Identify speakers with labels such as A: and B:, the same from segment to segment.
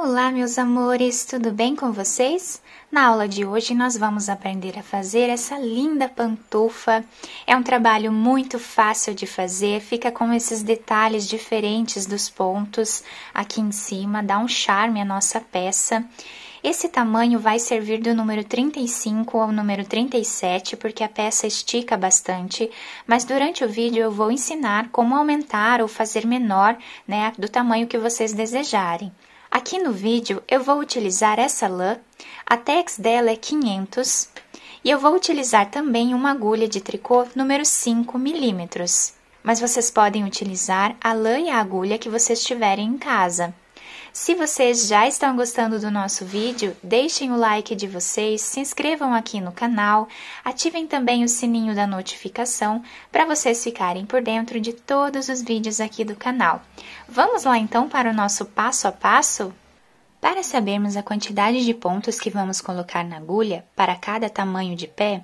A: Olá, meus amores, tudo bem com vocês? Na aula de hoje nós vamos aprender a fazer essa linda pantufa. É um trabalho muito fácil de fazer, fica com esses detalhes diferentes dos pontos aqui em cima, dá um charme à nossa peça. Esse tamanho vai servir do número 35 ao número 37, porque a peça estica bastante, mas durante o vídeo eu vou ensinar como aumentar ou fazer menor, né, do tamanho que vocês desejarem. Aqui no vídeo eu vou utilizar essa lã, a tex dela é 500, e eu vou utilizar também uma agulha de tricô número 5 milímetros, mas vocês podem utilizar a lã e a agulha que vocês tiverem em casa. Se vocês já estão gostando do nosso vídeo, deixem o like de vocês, se inscrevam aqui no canal, ativem também o sininho da notificação para vocês ficarem por dentro de todos os vídeos aqui do canal. Vamos lá então para o nosso passo a passo? Para sabermos a quantidade de pontos que vamos colocar na agulha para cada tamanho de pé,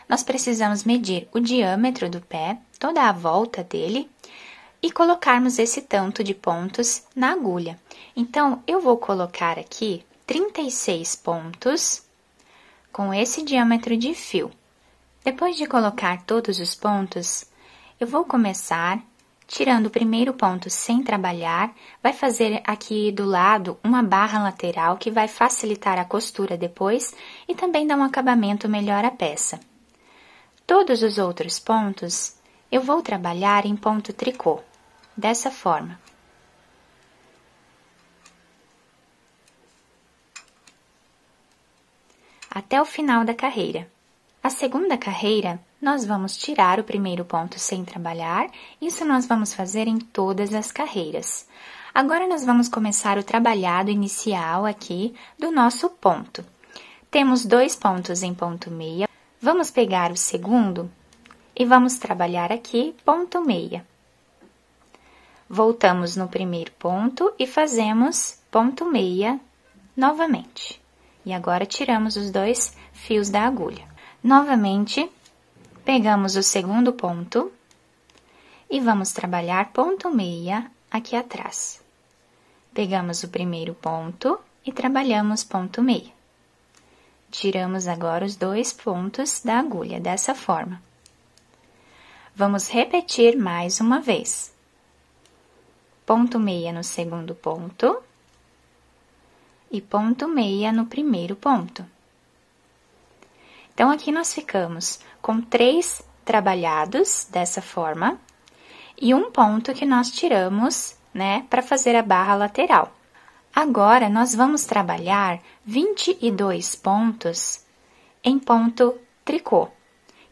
A: nós precisamos medir o diâmetro do pé, toda a volta dele, e colocarmos esse tanto de pontos na agulha. Então, eu vou colocar aqui 36 pontos com esse diâmetro de fio. Depois de colocar todos os pontos, eu vou começar tirando o primeiro ponto sem trabalhar, vai fazer aqui do lado uma barra lateral que vai facilitar a costura depois e também dar um acabamento melhor à peça. Todos os outros pontos, eu vou trabalhar em ponto tricô, dessa forma. Até o final da carreira. A segunda carreira, nós vamos tirar o primeiro ponto sem trabalhar, isso nós vamos fazer em todas as carreiras. Agora, nós vamos começar o trabalhado inicial aqui do nosso ponto. Temos 2 pontos em ponto meia, vamos pegar o segundo e vamos trabalhar aqui ponto meia. Voltamos no primeiro ponto e fazemos ponto meia novamente. E agora, tiramos os 2 fios da agulha. Novamente, pegamos o segundo ponto e vamos trabalhar ponto meia aqui atrás. Pegamos o primeiro ponto e trabalhamos ponto meia. Tiramos agora os 2 pontos da agulha, dessa forma. Vamos repetir mais uma vez. Ponto meia no segundo ponto e ponto meia no primeiro ponto. Então, aqui nós ficamos com 3 trabalhados dessa forma e um ponto que nós tiramos, né, para fazer a barra lateral. Agora, nós vamos trabalhar 22 pontos em ponto tricô.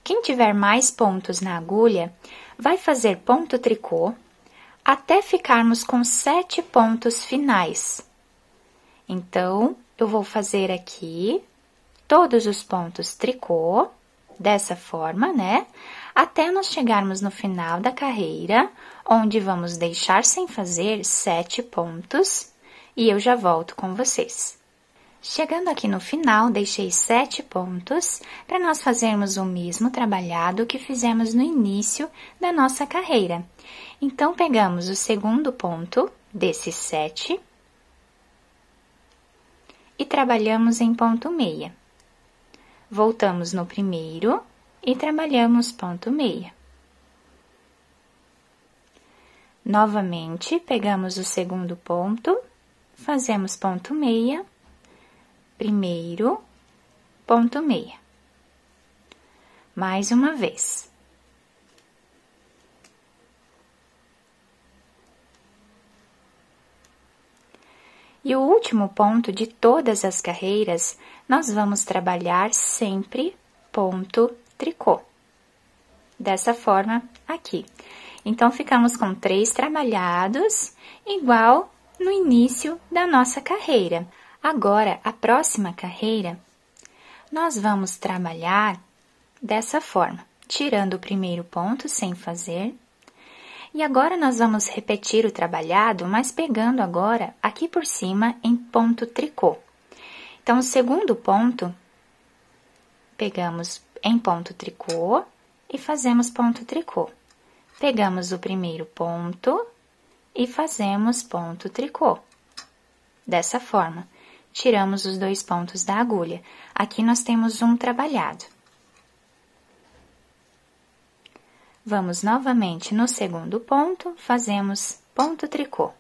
A: Quem tiver mais pontos na agulha, vai fazer ponto tricô até ficarmos com 7 pontos finais. Então, eu vou fazer aqui todos os pontos tricô, dessa forma, né? Até nós chegarmos no final da carreira, onde vamos deixar sem fazer 7 pontos, e eu já volto com vocês. Chegando aqui no final, deixei 7 pontos, para nós fazermos o mesmo trabalhado que fizemos no início da nossa carreira. Então, pegamos o segundo ponto desses 7 e trabalhamos em ponto meia. Voltamos no primeiro e trabalhamos ponto meia. Novamente, pegamos o segundo ponto, fazemos ponto meia, primeiro, ponto meia. Mais uma vez. E o último ponto de todas as carreiras, nós vamos trabalhar sempre ponto tricô. Dessa forma aqui. Então, ficamos com 3 trabalhados, igual no início da nossa carreira. Agora, a próxima carreira, nós vamos trabalhar dessa forma, tirando o primeiro ponto sem fazer. E agora, nós vamos repetir o trabalhado, mas pegando agora aqui por cima em ponto tricô. Então, o segundo ponto, pegamos em ponto tricô e fazemos ponto tricô. Pegamos o primeiro ponto e fazemos ponto tricô. dessa forma. Tiramos os 2 pontos da agulha. Aqui nós temos um trabalhado. Vamos novamente no segundo ponto, fazemos ponto tricô.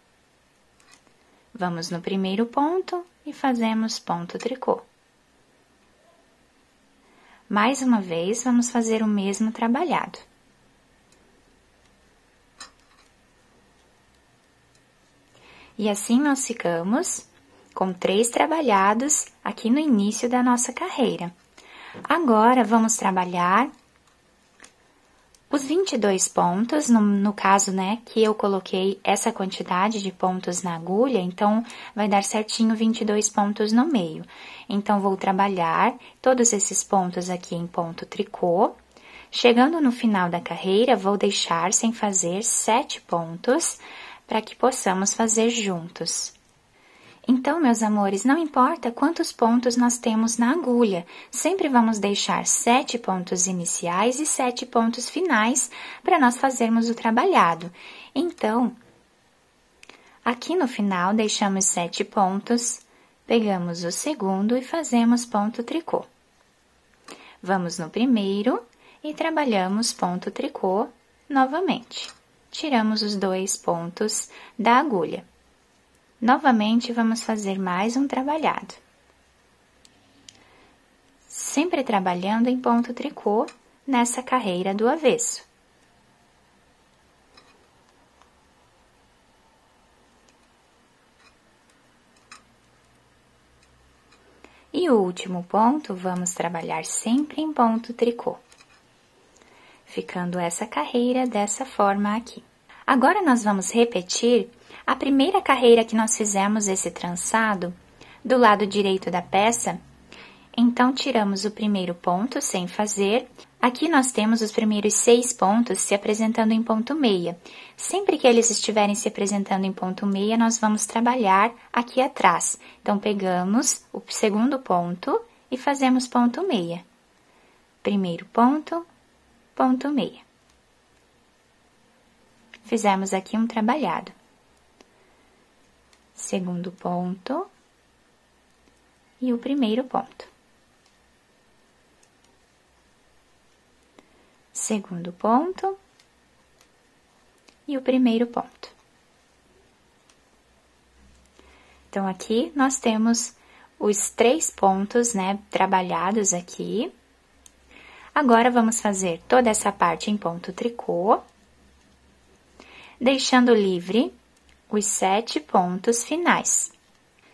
A: Vamos no primeiro ponto e fazemos ponto tricô. Mais uma vez, vamos fazer o mesmo trabalhado. E assim nós ficamos com 3 trabalhados aqui no início da nossa carreira. Agora, vamos trabalhar os 22 pontos, no caso, né, que eu coloquei essa quantidade de pontos na agulha, então, vai dar certinho 22 pontos no meio. Então, vou trabalhar todos esses pontos aqui em ponto tricô. Chegando no final da carreira, vou deixar sem fazer 7 pontos, para que possamos fazer juntos. Então, meus amores, não importa quantos pontos nós temos na agulha, sempre vamos deixar 7 pontos iniciais e 7 pontos finais para nós fazermos o trabalhado. Então, aqui no final, deixamos 7 pontos, pegamos o segundo e fazemos ponto tricô. Vamos no primeiro e trabalhamos ponto tricô novamente. Tiramos os 2 pontos da agulha. Novamente, vamos fazer mais um trabalhado. Sempre trabalhando em ponto tricô nessa carreira do avesso. E o último ponto, vamos trabalhar sempre em ponto tricô. Ficando essa carreira dessa forma aqui. Agora, nós vamos repetir a primeira carreira que nós fizemos esse trançado do lado direito da peça. Então, tiramos o primeiro ponto sem fazer. Aqui nós temos os primeiros 6 pontos se apresentando em ponto meia. Sempre que eles estiverem se apresentando em ponto meia, nós vamos trabalhar aqui atrás. Então, pegamos o segundo ponto e fazemos ponto meia. Primeiro ponto, ponto meia. Fizemos aqui um trabalhado. Segundo ponto e o primeiro ponto. Segundo ponto e o primeiro ponto. Então, aqui nós temos os 3 pontos, né, trabalhados aqui. Agora, vamos fazer toda essa parte em ponto tricô, deixando livre os 7 pontos finais.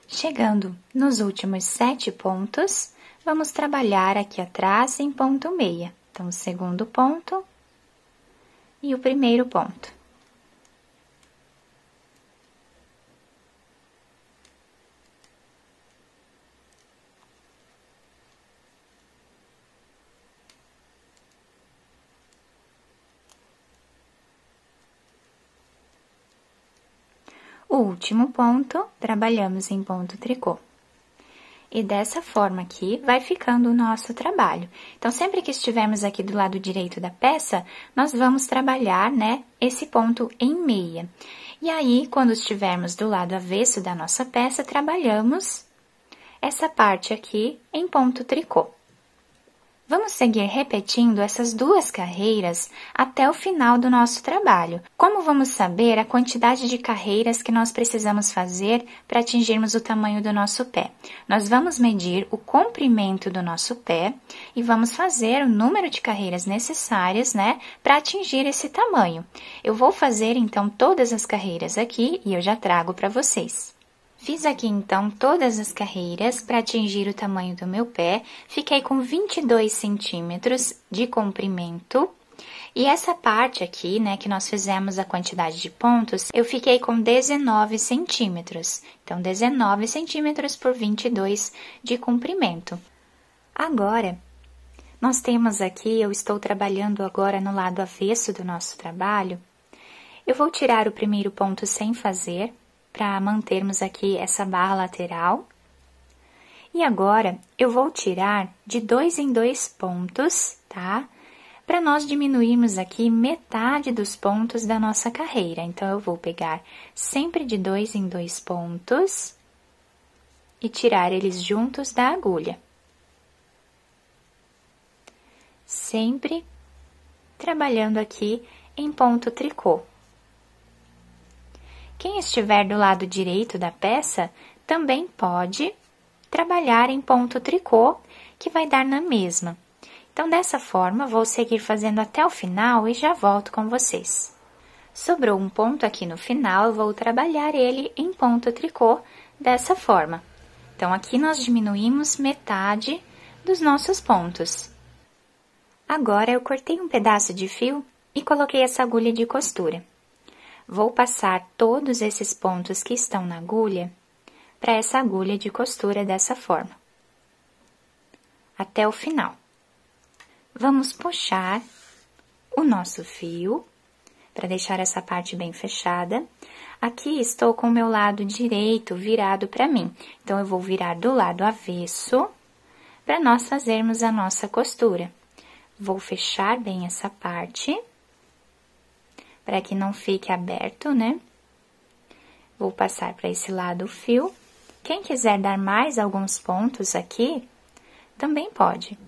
A: Chegando nos últimos 7 pontos, vamos trabalhar aqui atrás em ponto meia. Então, o segundo ponto e o primeiro ponto. O último ponto, trabalhamos em ponto tricô. E dessa forma aqui, vai ficando o nosso trabalho. Então, sempre que estivermos aqui do lado direito da peça, nós vamos trabalhar, né, esse ponto em meia. E aí, quando estivermos do lado avesso da nossa peça, trabalhamos essa parte aqui em ponto tricô. Vamos seguir repetindo essas 2 carreiras até o final do nosso trabalho. Como vamos saber a quantidade de carreiras que nós precisamos fazer para atingirmos o tamanho do nosso pé? Nós vamos medir o comprimento do nosso pé e vamos fazer o número de carreiras necessárias, né, para atingir esse tamanho. Eu vou fazer, então, todas as carreiras aqui e eu já trago para vocês. Fiz aqui, então, todas as carreiras para atingir o tamanho do meu pé. Fiquei com 22 centímetros de comprimento. E essa parte aqui, né, que nós fizemos a quantidade de pontos, eu fiquei com 19 centímetros. Então, 19 centímetros por 22 de comprimento. Agora, nós temos aqui, eu estou trabalhando agora no lado avesso do nosso trabalho. Eu vou tirar o primeiro ponto sem fazer, para mantermos aqui essa barra lateral. E agora, eu vou tirar de 2 em 2 pontos, tá? Para nós diminuirmos aqui metade dos pontos da nossa carreira. Então, eu vou pegar sempre de 2 em 2 pontos e tirar eles juntos da agulha. Sempre trabalhando aqui em ponto tricô. Quem estiver do lado direito da peça também pode trabalhar em ponto tricô, que vai dar na mesma. Então, dessa forma, vou seguir fazendo até o final e já volto com vocês. Sobrou um ponto aqui no final, eu vou trabalhar ele em ponto tricô dessa forma. Então, aqui nós diminuímos metade dos nossos pontos. Agora, eu cortei um pedaço de fio e coloquei essa agulha de costura. Vou passar todos esses pontos que estão na agulha para essa agulha de costura dessa forma, até o final. Vamos puxar o nosso fio para deixar essa parte bem fechada. Aqui estou com o meu lado direito virado para mim, então eu vou virar do lado avesso para nós fazermos a nossa costura. Vou fechar bem essa parte, para que não fique aberto, né? Vou passar para esse lado o fio. Quem quiser dar mais alguns pontos aqui, também pode.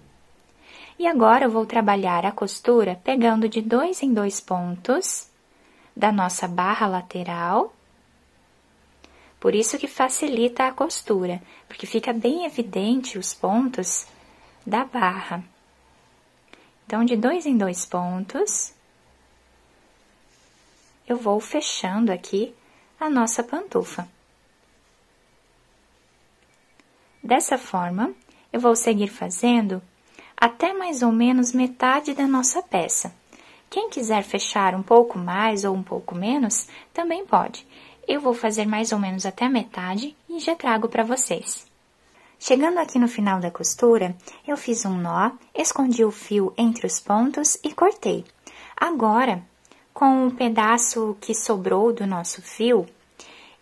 A: E agora, eu vou trabalhar a costura pegando de 2 em 2 pontos da nossa barra lateral. Por isso que facilita a costura, porque fica bem evidente os pontos da barra. Então, de 2 em 2 pontos, eu vou fechando aqui a nossa pantufa. Dessa forma, eu vou seguir fazendo até mais ou menos metade da nossa peça. Quem quiser fechar um pouco mais ou um pouco menos, também pode. Eu vou fazer mais ou menos até a metade e já trago para vocês. Chegando aqui no final da costura, eu fiz um nó, escondi o fio entre os pontos e cortei. Agora, com o pedaço que sobrou do nosso fio,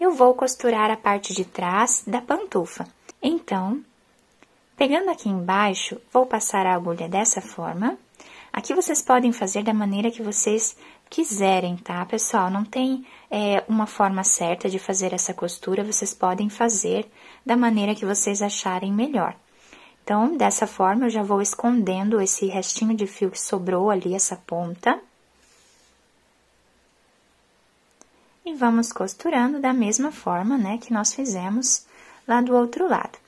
A: eu vou costurar a parte de trás da pantufa. Então, pegando aqui embaixo, vou passar a agulha dessa forma. Aqui vocês podem fazer da maneira que vocês quiserem, tá, pessoal? Não tem uma forma certa de fazer essa costura, vocês podem fazer da maneira que vocês acharem melhor. Então, dessa forma, eu já vou escondendo esse restinho de fio que sobrou ali, essa ponta. E vamos costurando da mesma forma, né, que nós fizemos lá do outro lado.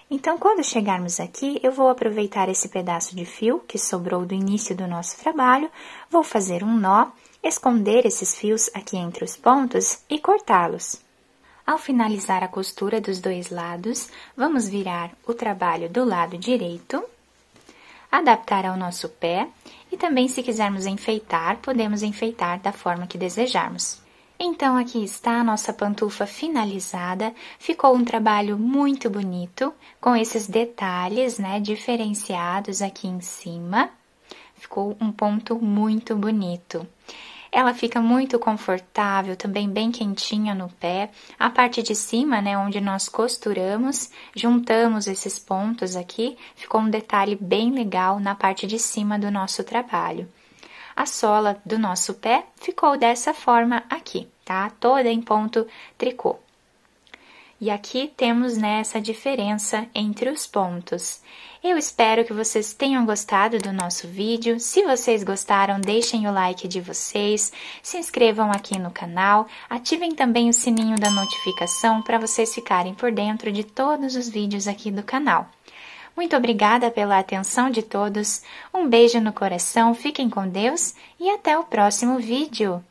A: Então, quando chegarmos aqui, eu vou aproveitar esse pedaço de fio que sobrou do início do nosso trabalho, vou fazer um nó, esconder esses fios aqui entre os pontos e cortá-los. Ao finalizar a costura dos dois lados, vamos virar o trabalho do lado direito, adaptar ao nosso pé e também, se quisermos enfeitar, podemos enfeitar da forma que desejarmos. Então, aqui está a nossa pantufa finalizada, ficou um trabalho muito bonito, com esses detalhes, né, diferenciados aqui em cima, ficou um ponto muito bonito. Ela fica muito confortável, também bem quentinha no pé, a parte de cima, né, onde nós costuramos, juntamos esses pontos aqui, ficou um detalhe bem legal na parte de cima do nosso trabalho. A sola do nosso pé ficou dessa forma aqui, tá? Toda em ponto tricô. E aqui temos, né, essa diferença entre os pontos. Eu espero que vocês tenham gostado do nosso vídeo. Se vocês gostaram, deixem o like de vocês, se inscrevam aqui no canal, ativem também o sininho da notificação para vocês ficarem por dentro de todos os vídeos aqui do canal. Muito obrigada pela atenção de todos, um beijo no coração, fiquem com Deus e até o próximo vídeo!